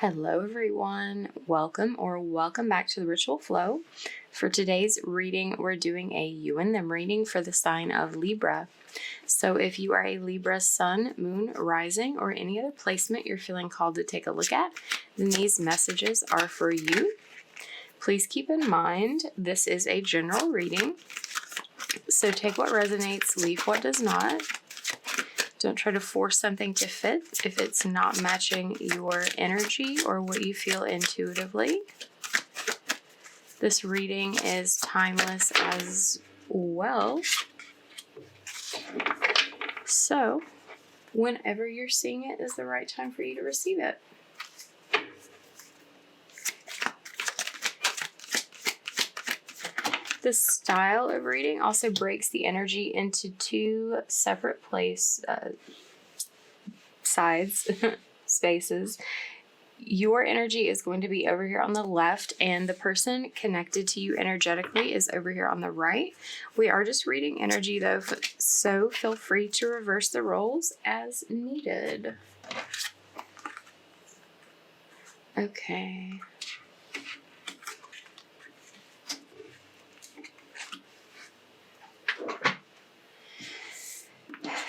Hello everyone, welcome back to the Ritual Flow. For today's reading, we're doing a you and them reading for the sign of Libra. So if you are a Libra sun, moon, rising, or any other placement you're feeling called to take a look at, then these messages are for you. Please keep in mind, this is a general reading. So take what resonates, leave what does not. Don't try to force something to fit if it's not matching your energy or what you feel intuitively. This reading is timeless as well. So, whenever you're seeing it is the right time for you to receive it. This style of reading also breaks the energy into two separate spaces. Your energy is going to be over here on the left, and the person connected to you energetically is over here on the right. We are just reading energy though, so feel free to reverse the roles as needed. Okay.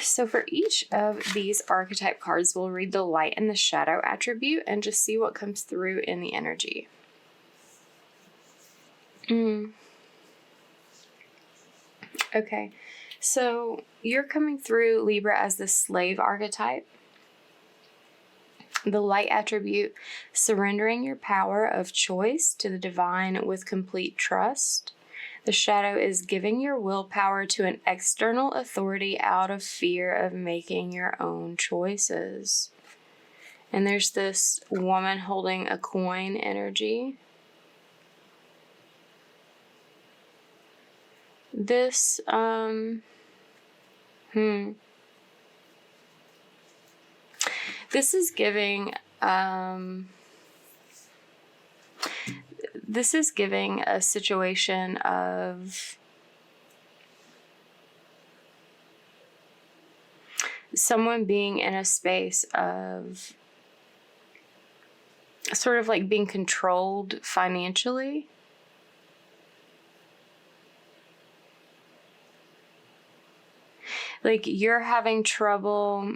So for each of these archetype cards, we'll read the light and the shadow attribute and just see what comes through in the energy. Okay, so you're coming through Libra as the slave archetype. The light attribute, surrendering your power of choice to the divine with complete trust. The shadow is giving your willpower to an external authority out of fear of making your own choices. And there's this woman holding a coin energy. This, This is giving, This is giving a situation of someone being in a space of sort of like being controlled financially. Like you're having trouble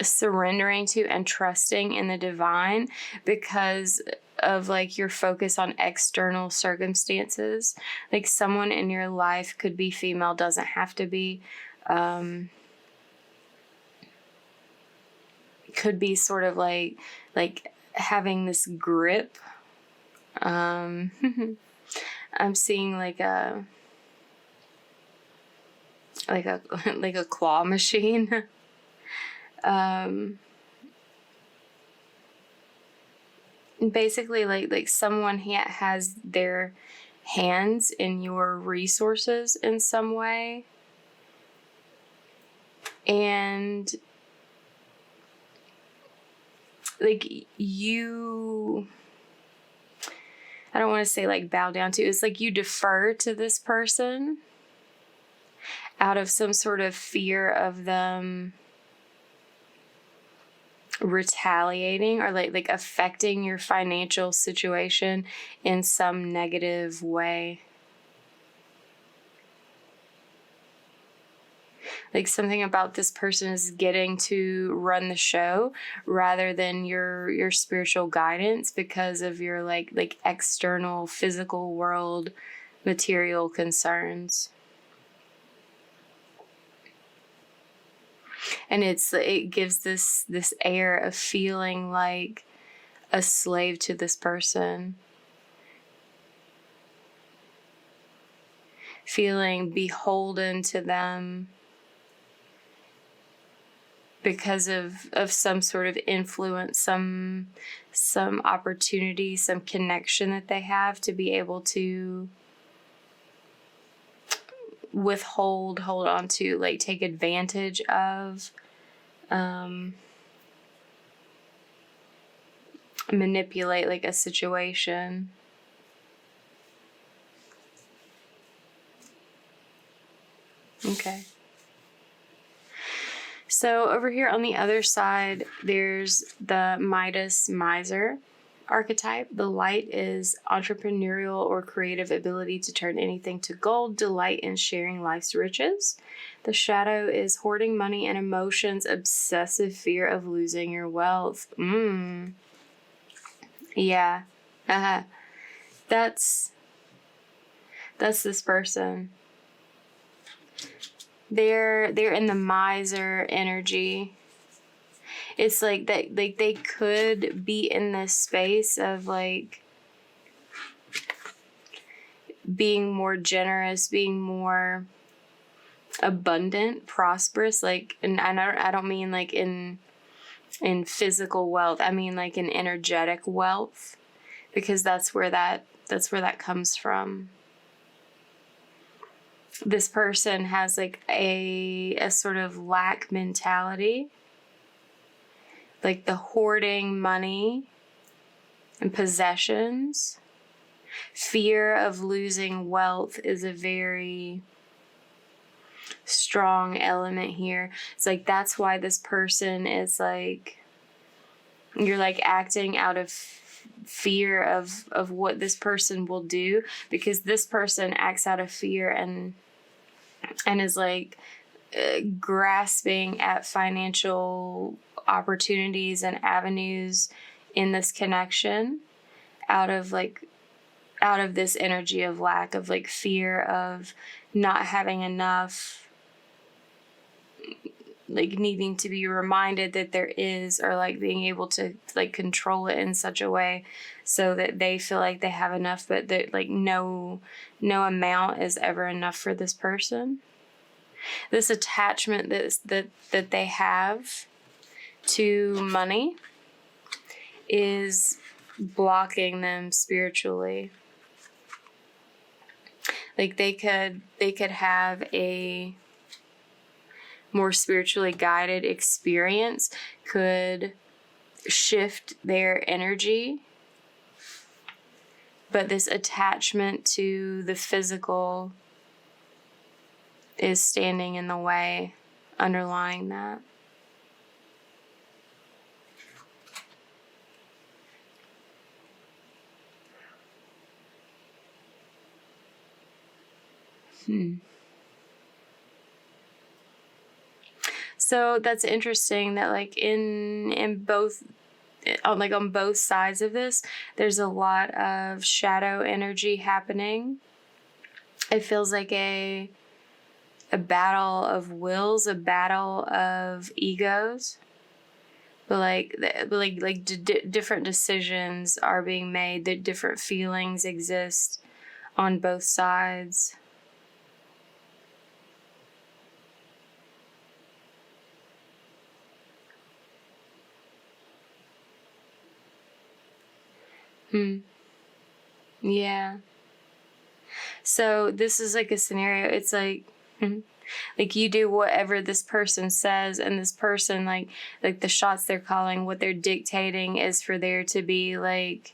surrendering to and trusting in the divine because of like your focus on external circumstances. Like someone in your life, could be female, doesn't have to be, could be sort of like having this grip. I'm seeing like a claw machine. Basically like someone has their hands in your resources in some way, and like you, I don't want to say like bow down to, it's like you defer to this person out of some sort of fear of them retaliating or like affecting your financial situation in some negative way. Like something about this person is getting to run the show rather than your spiritual guidance because of your like external physical world material concerns. And it gives this air of feeling like a slave to this person. Feeling beholden to them because of some sort of influence, some opportunity, some connection that they have to be able to hold on to, like take advantage of, manipulate like a situation. Okay. So over here on the other side, there's the Midas Miser archetype. The light is entrepreneurial or creative ability to turn anything to gold, delight in sharing life's riches. The shadow is hoarding money and emotions, obsessive fear of losing your wealth. Yeah. That's this person. They're in the miser energy. It's like that, like they could be in this space of like being more generous, being more abundant, prosperous, like, and I don't mean like in physical wealth. I mean like in energetic wealth, because that's where that comes from. This person has like a sort of lack mentality, like the hoarding money and possessions. Fear of losing wealth is a very strong element here. It's like that's why this person is like, you're like acting out of fear of what this person will do, because this person acts out of fear and is like grasping at financial opportunities and avenues in this connection out of this energy of lack, of like fear of not having enough, like needing to be reminded that there is, or like being able to like control it in such a way so that they feel like they have enough, but that like no amount is ever enough for this person. This attachment that they have to money is blocking them spiritually. Like they could have a more spiritually guided experience, could shift their energy, but this attachment to the physical is standing in the way, underlying that. So that's interesting that like in both, on both sides of this, there's a lot of shadow energy happening. It feels like a battle of wills, a battle of egos, but different decisions are being made. That different feelings exist on both sides. Yeah. So this is like a scenario. It's like, like you do whatever this person says, and this person like the shots they're calling, what they're dictating is for there to be like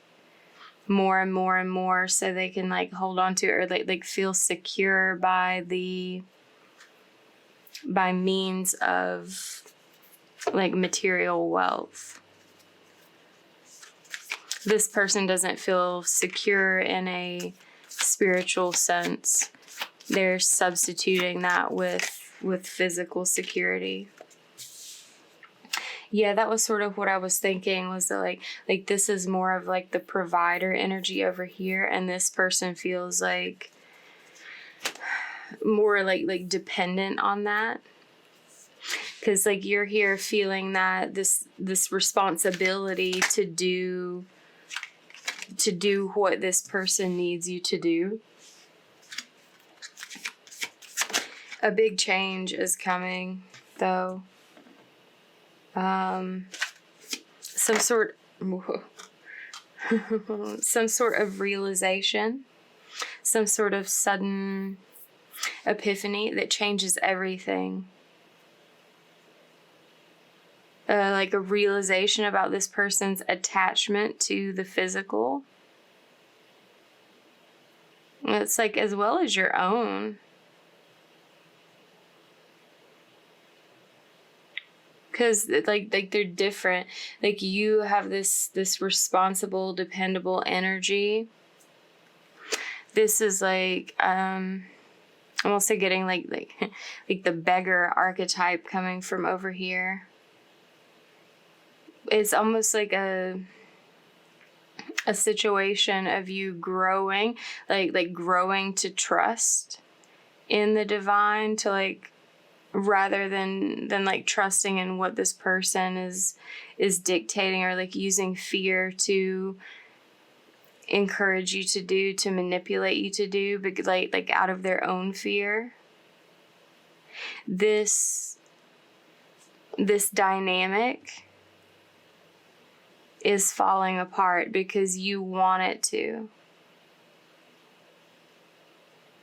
more and more and more, so they can like hold on to it, or like feel secure by means of like material wealth. This person doesn't feel secure in a spiritual sense. They're substituting that with physical security. Yeah, that was sort of what I was thinking, was that like this is more of like the provider energy over here, and this person feels like more like dependent on that. Because like you're here feeling that this responsibility to do what this person needs you to do. A big change is coming, though. Some sort of realization, some sort of sudden epiphany that changes everything. Like a realization about this person's attachment to the physical. It's like as well as your own. because like they're different. Like you have this responsible, dependable energy. This is like I'm also getting like the beggar archetype coming from over here. It's almost like a situation of you growing, like growing to trust in the divine, to like, rather than like trusting in what this person is dictating, or like using fear to encourage you to do, to manipulate you to do, but like out of their own fear. This dynamic is falling apart because you want it to.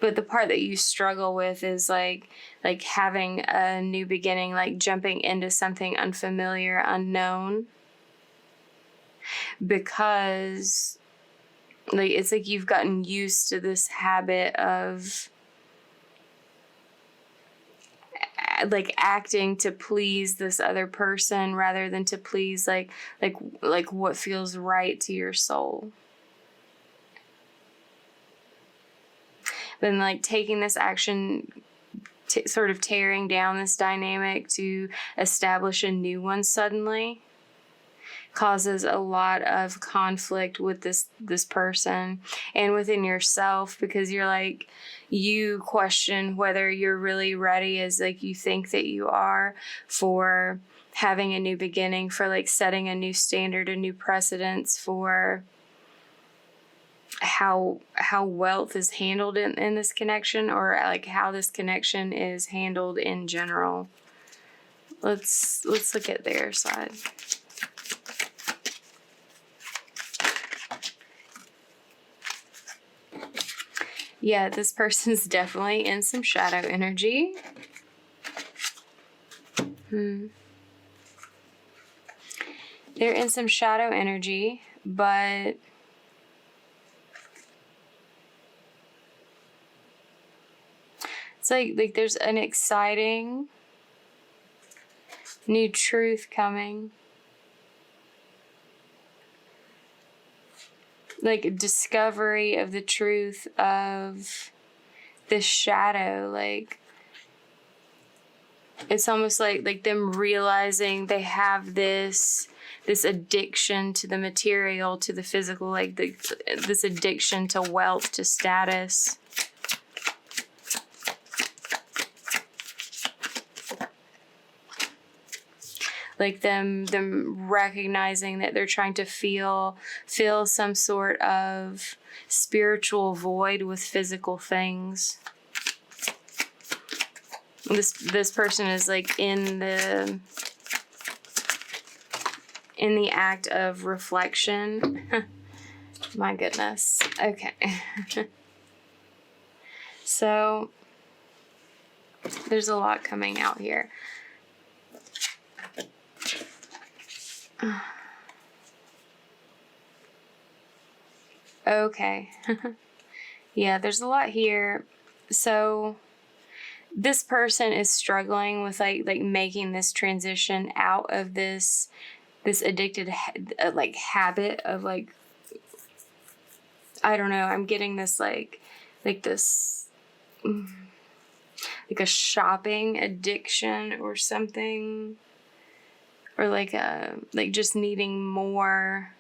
But the part that you struggle with is like having a new beginning, like jumping into something unfamiliar, unknown. Because like it's like you've gotten used to this habit of like acting to please this other person rather than to please like what feels right to your soul. Then like taking this action, sort of tearing down this dynamic to establish a new one suddenly, causes a lot of conflict with this person and within yourself, because you're like, you question whether you're really ready as like you think that you are for having a new beginning, for like setting a new standard, a new precedence for how wealth is handled in this connection, or like how this connection is handled in general. Let's look at their side. Yeah, this person's definitely in some shadow energy. They're in some shadow energy, but it's like there's an exciting new truth coming. Like discovery of the truth of this shadow. Like it's almost like them realizing they have this addiction to the material, to the physical, like this addiction to wealth, to status. Like them recognizing that they're trying to fill some sort of spiritual void with physical things. This person is like in the act of reflection. My goodness. Okay. So there's a lot coming out here. Okay. Yeah, there's a lot here. So this person is struggling with like making this transition out of this addicted habit of like, I don't know, I'm getting this like this like a shopping addiction or something, or like just needing more,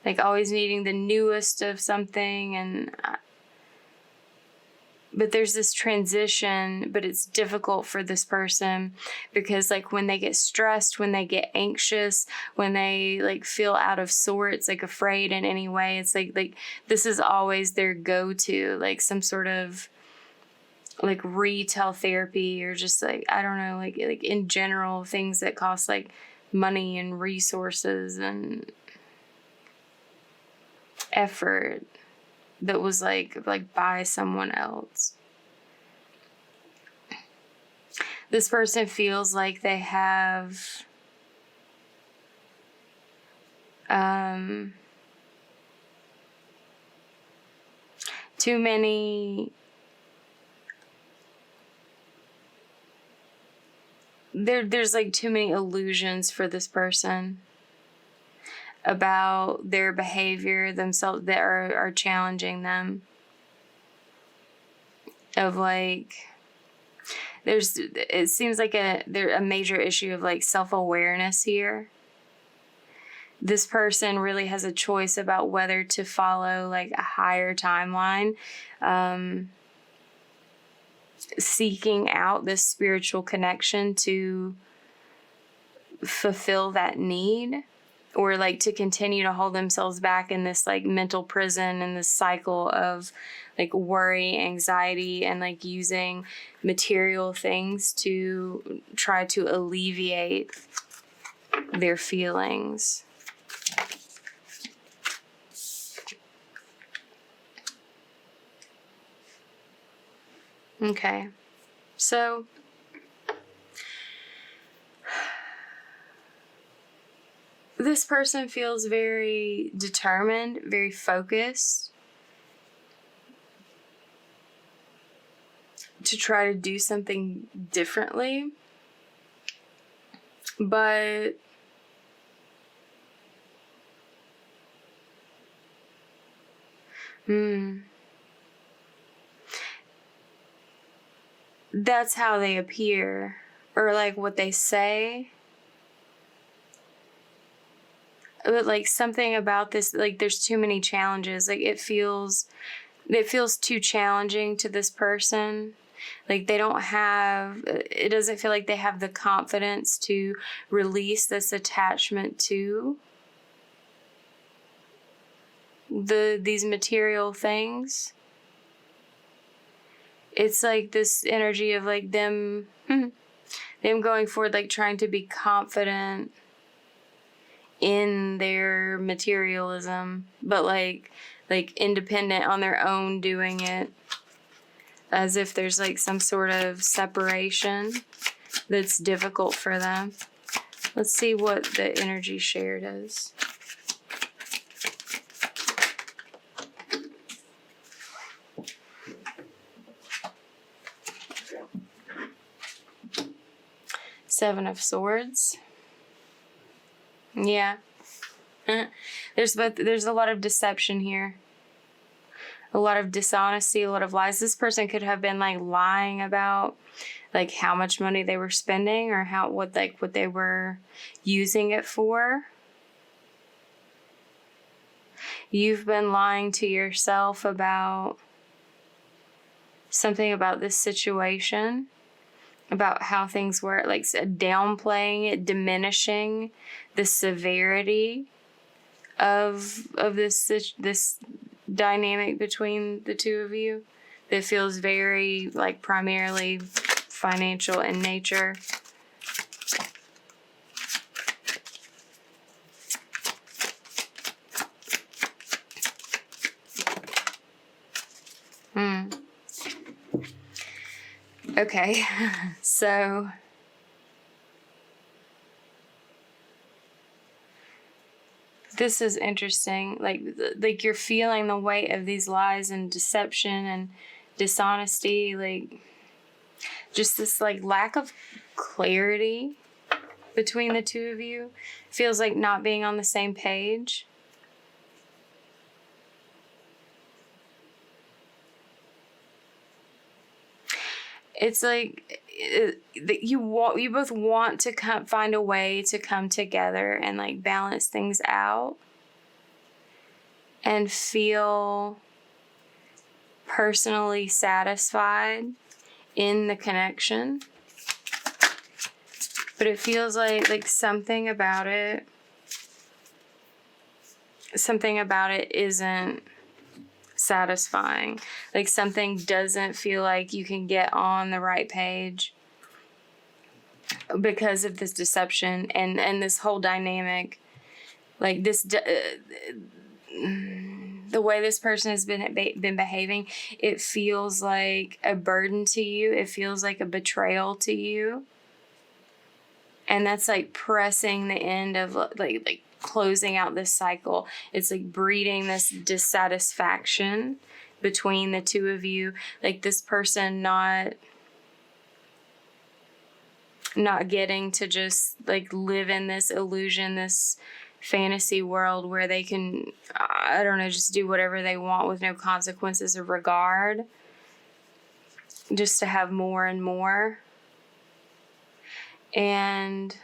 like always needing the newest of something. And but there's this transition, but it's difficult for this person because like when they get stressed, when they get anxious, when they like feel out of sorts, like afraid in any way, it's like this is always their go-to, like some sort of like retail therapy, or just like, I don't know, like in general, things that cost like money and resources and effort that was like by someone else. This person feels like they have too many there's like too many illusions for this person about their behavior themselves that are challenging them. Of like, it seems like a major issue of like self-awareness here. This person really has a choice about whether to follow like a higher timeline, seeking out this spiritual connection to fulfill that need, or like to continue to hold themselves back in this like mental prison and this cycle of like worry, anxiety, and like using material things to try to alleviate their feelings. Okay, so this person feels very determined, very focused to try to do something differently, but that's how they appear, or like what they say. But like something about this, like there's too many challenges. Like it feels too challenging to this person. Like it doesn't feel like they have the confidence to release this attachment to these material things. It's like this energy of like them going forward, like trying to be confident in their materialism, but like independent on their own, doing it as if there's like some sort of separation that's difficult for them. Let's see what the energy shared is. Seven of Swords. Yeah. There's a lot of deception here. A lot of dishonesty, a lot of lies. This person could have been like lying about like how much money they were spending, or what they were using it for. You've been lying to yourself about something about this situation, about how things were, like downplaying it, diminishing the severity of this dynamic between the two of you that feels very like primarily financial in nature. Okay, so this is interesting. Like you're feeling the weight of these lies and deception and dishonesty, like just this like lack of clarity between the two of you. Feels like not being on the same page. It's like you both want to find a way to come together and like balance things out and feel personally satisfied in the connection. But it feels like something about it isn't satisfying. Like something doesn't feel like you can get on the right page because of this deception and this whole dynamic. Like this, the way this person has been behaving, it feels like a burden to you. It feels like a betrayal to you. And that's like pressing the end of like closing out this cycle. It's like breeding this dissatisfaction between the two of you. Like this person not not getting to just like live in this illusion, this fantasy world where they can, I don't know, just do whatever they want with no consequences or regard, just to have more and more. And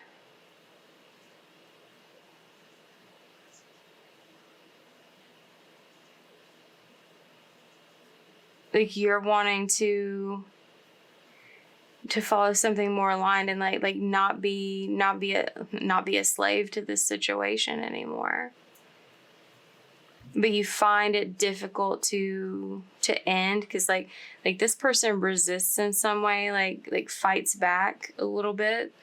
like you're wanting to follow something more aligned and like not be a slave to this situation anymore. But you find it difficult to end because like this person resists in some way, like fights back a little bit.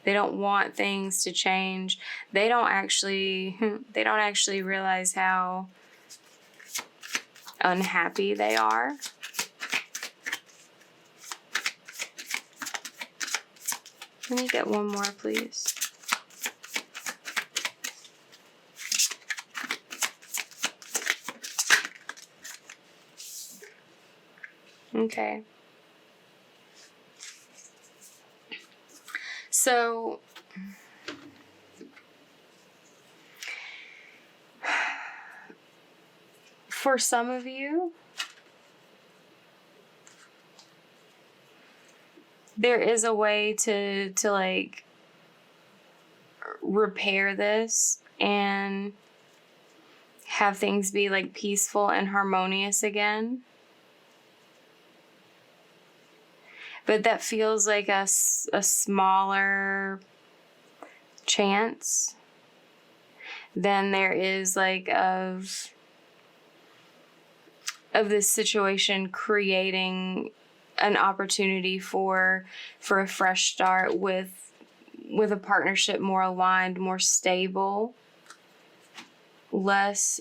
They don't want things to change. They don't actually realize how unhappy they are. Let me get one more, please. Okay. So, for some of you, there is a way to like repair this and have things be like peaceful and harmonious again. But that feels like a smaller chance than there is like of this situation creating an opportunity for a fresh start with a partnership more aligned, more stable, less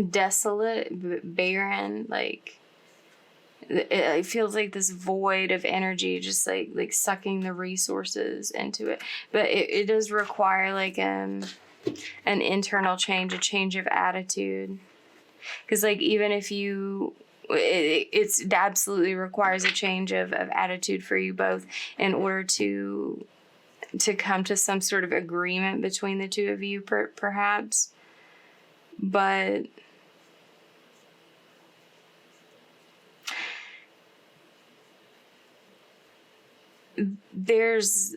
desolate, barren. Like it feels like this void of energy, just like sucking the resources into it. But it does require like an internal change, a change of attitude. Because like even if it absolutely requires a change of attitude for you both in order to come to some sort of agreement between the two of you, perhaps. But there's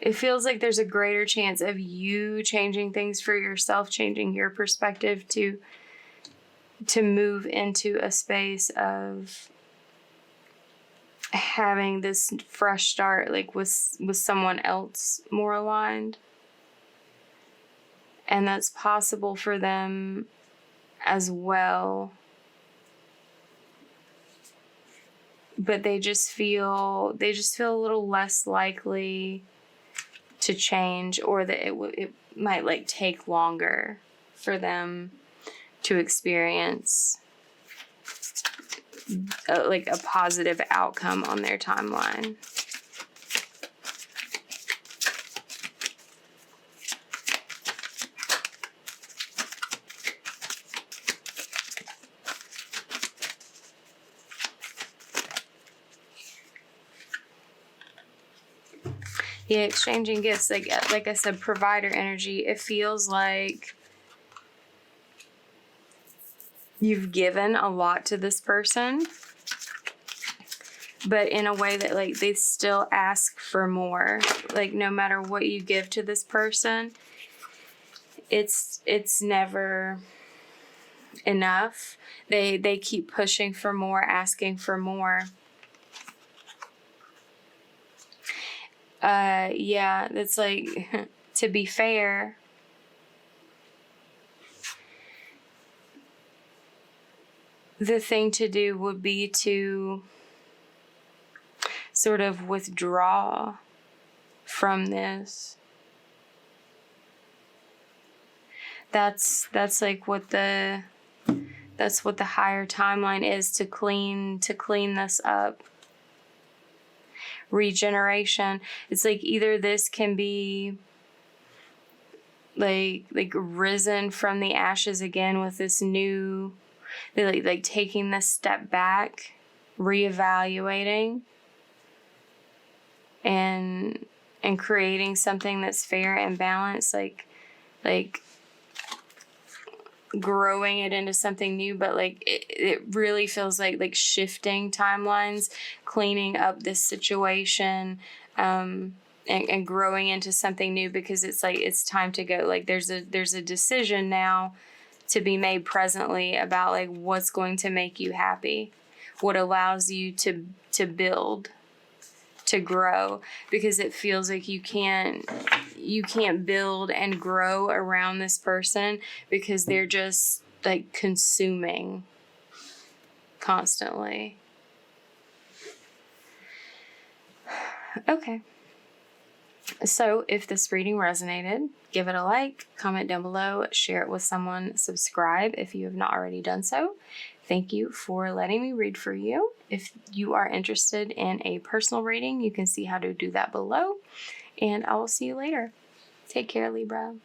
it feels like there's a greater chance of you changing things for yourself, changing your perspective to move into a space of having this fresh start, like with someone else more aligned. And that's possible for them as well. But they just feel a little less likely to change, or that it might like take longer for them to experience like a positive outcome on their timeline. Yeah, exchanging gifts, like I said, provider energy. It feels like you've given a lot to this person, but in a way that like they still ask for more. Like no matter what you give to this person, it's never enough. They keep pushing for more, asking for more. Yeah, that's like, to be fair, the thing to do would be to sort of withdraw from this. That's like what the higher timeline is, to clean this up. Regeneration. It's like either this can be like risen from the ashes again with this new, like taking this step back, reevaluating, and creating something that's fair and balanced, like growing it into something new, but like it really feels like shifting timelines, cleaning up this situation, and growing into something new, because it's like it's time to go. Like there's a decision now to be made presently about like what's going to make you happy, what allows you to build, to grow, because it feels like you can't build and grow around this person because they're just like consuming constantly. Okay. So if this reading resonated, give it a like, comment down below, share it with someone, subscribe if you have not already done so. Thank you for letting me read for you. If you are interested in a personal reading, you can see how to do that below. And I will see you later. Take care, Libra.